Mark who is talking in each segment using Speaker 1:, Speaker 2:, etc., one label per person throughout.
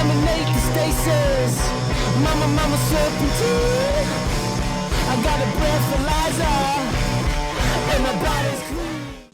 Speaker 1: dominate the stasis. Mama serpentine. I got a breathalyzer, and my body's clean.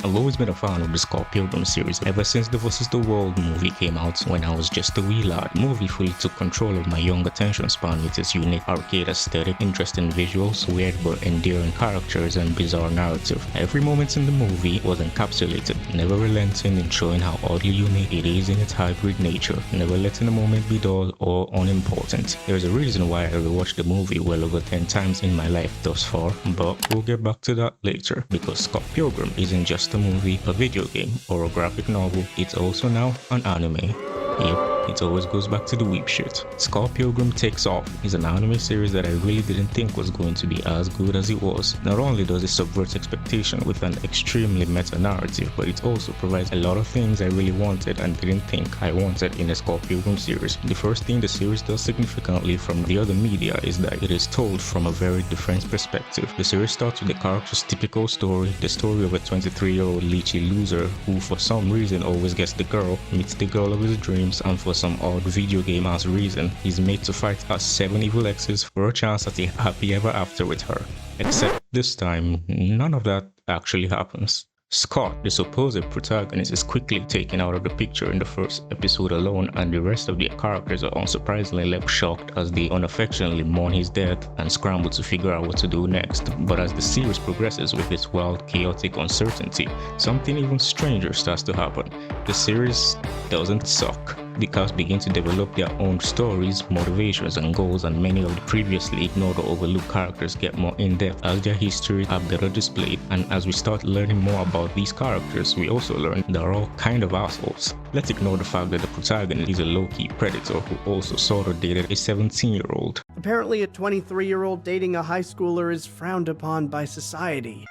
Speaker 2: I've always been a fan of the Scott Pilgrim series ever since the vs. the World movie came out when I was just a wee lad. The movie fully took control of my young attention span with its unique arcade aesthetic, interesting visuals, weird but endearing characters, and bizarre narrative. Every moment in the movie was encapsulated, never relenting in showing how oddly unique it is in its hybrid nature, never letting a moment be dull or unimportant. There's a reason why I rewatched the movie well over 10 times in my life thus far, but we'll get back to that later, because Scott Pilgrim isn't just a movie, a video game, or a graphic novel, it's also now an anime. Yep, it always goes back to the weep shit. Scott Pilgrim Takes Off is an anime series that I really didn't think was going to be as good as it was. Not only does it subvert expectation with an extremely meta-narrative, but it also provides a lot of things I really wanted and didn't think I wanted in a Scott Pilgrim series. The first thing the series does significantly from the other media is that it is told from a very different perspective. The series starts with the character's typical story, the story of a 23-year-old lychee loser who for some reason always gets the girl, meets the girl of his dreams, and for some odd video game ass reason, he's made to fight her 7 evil exes for a chance at a happy ever after with her. Except this time, none of that actually happens. Scott, the supposed protagonist, is quickly taken out of the picture in the first episode alone, and the rest of the characters are unsurprisingly left shocked as they unaffectionately mourn his death and scramble to figure out what to do next. But as the series progresses with its wild, chaotic uncertainty, something even stranger starts to happen. The series doesn't suck. The cast begin to develop their own stories, motivations, and goals, and many of the previously ignored or overlooked characters get more in-depth as their histories are better displayed. And as we start learning more about these characters, we also learn they're all kind of assholes. Let's ignore the fact that the protagonist is a low-key predator who also sort of dated a 17-year-old.
Speaker 3: Apparently a 23-year-old dating a high schooler is frowned upon by society.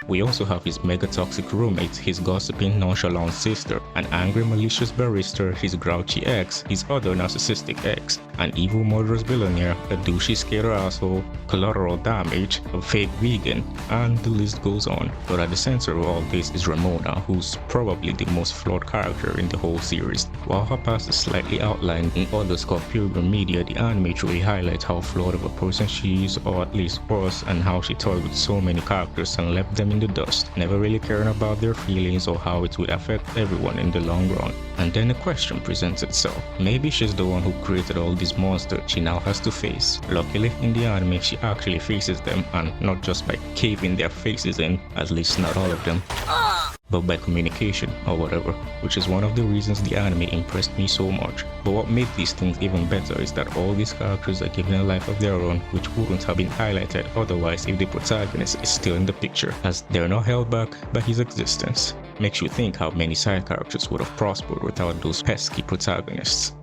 Speaker 2: We also have his mega-toxic roommate, his gossiping, nonchalant sister, an angry, malicious barrister, his grouchy ex, his other narcissistic ex, an evil murderous billionaire, a douchey skater asshole, collateral damage, a fake vegan, and the list goes on. But at the center of all this is Ramona, who's probably the most flawed character in the whole series. While her past is slightly outlined in other Scott Pilgrim media, the anime truly highlights how flawed of a person she is, or at least was, and how she toyed with so many characters and left them in the dust, never really caring about their feelings or how it would affect everyone in the long run. And then a question presents itself. Maybe she's the one who created all these monsters she now has to face. Luckily, in the anime, she actually faces them, and not just by caving their faces in, at least not all of them, but by communication or whatever, which is one of the reasons the anime impressed me so much. But what made these things even better is that all these characters are given a life of their own, which wouldn't have been highlighted otherwise if the protagonist is still in the picture, as they're not held back by his existence. Makes you think how many side characters would have prospered without those pesky protagonists.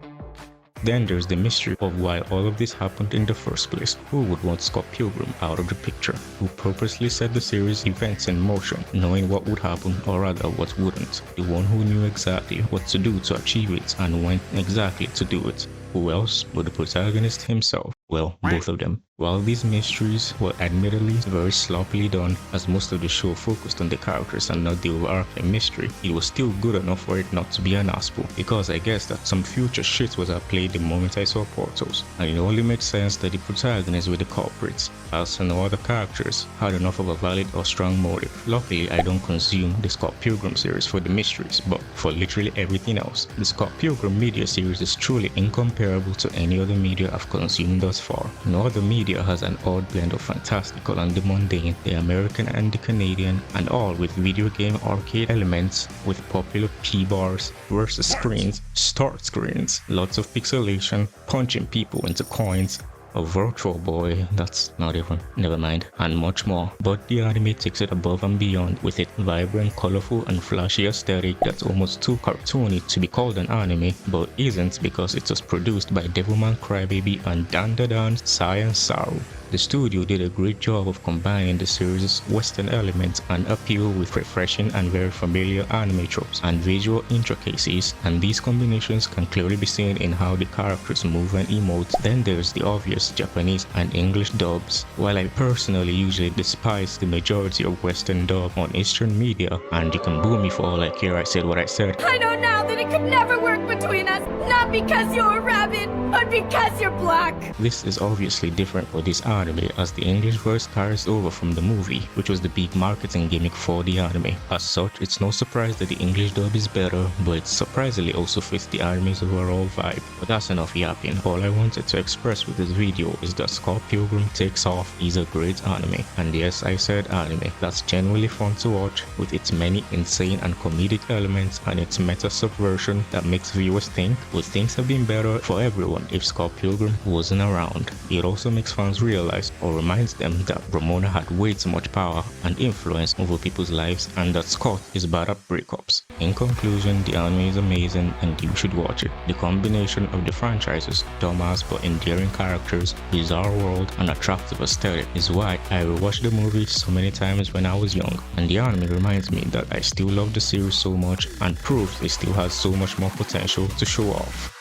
Speaker 2: Then there's the mystery of why all of this happened in the first place. Who would want Scott Pilgrim out of the picture? Who purposely set the series events in motion, knowing what would happen, or rather what wouldn't? The one who knew exactly what to do to achieve it and when exactly to do it. Who else but the protagonist himself? Well, both of them. While these mysteries were admittedly very sloppily done, as most of the show focused on the characters and not the overarching mystery, it was still good enough for it not to be an asshole, because I guess that some future shit was at play the moment I saw Portals, and it only makes sense that the protagonists were the culprits, as no other characters had enough of a valid or strong motive. Luckily, I don't consume the Scott Pilgrim series for the mysteries, but for literally everything else. The Scott Pilgrim media series is truly incomparable to any other media I've consumed thus far. No other media has an odd blend of fantastical and the mundane, the American and the Canadian, and all with video game arcade elements, with popular P-bars, versus screens, start screens, lots of pixelation, punching people into coins, a virtual boy, that's not even, never mind, and much more. But the anime takes it above and beyond with its vibrant, colorful, and flashy aesthetic that's almost too cartoony to be called an anime, but isn't because it was produced by Devilman Crybaby and Dandadan Science Saru. The studio did a great job of combining the series' Western elements and appeal with refreshing and very familiar anime tropes and visual intricacies, and these combinations can clearly be seen in how the characters move and emote. Then there's the obvious Japanese and English dubs. While I personally usually despise the majority of Western dub on Eastern media, and you can boo me for all I care, I said what I said.
Speaker 4: I don't know! now that it could never work between us, not because you're a rabbit, but because you're black.
Speaker 2: This is obviously different for this anime, as the English verse carries over from the movie, which was the big marketing gimmick for the anime. As such, it's no surprise that the English dub is better, but it surprisingly also fits the anime's overall vibe. But that's enough yapping. All I wanted to express with this video is that Scott Pilgrim Takes Off is a great anime. And yes, I said anime. That's genuinely fun to watch, with its many insane and comedic elements and its meta subversion that makes viewers think, would things have been better for everyone if Scott Pilgrim wasn't around? It also makes fans realize, or reminds them, that Ramona had way too much power and influence over people's lives, and that Scott is bad at breakups. In conclusion, the anime is amazing and you should watch it. The combination of the franchise's dumbass but endearing characters, bizarre world, and attractive aesthetic is why I rewatched the movie so many times when I was young, and the anime reminds me that I still love the series so much and proves it still has so much more potential to show off.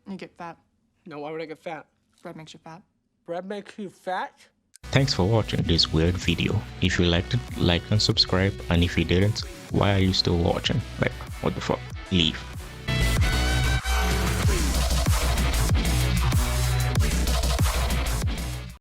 Speaker 5: You get fat.
Speaker 6: No, why would I get fat?
Speaker 5: Bread makes you fat.
Speaker 6: Bread makes you fat?
Speaker 2: Thanks for watching this weird video. If you liked it, like and subscribe, and if you didn't, why are you still watching? Like, what the fuck? Leave.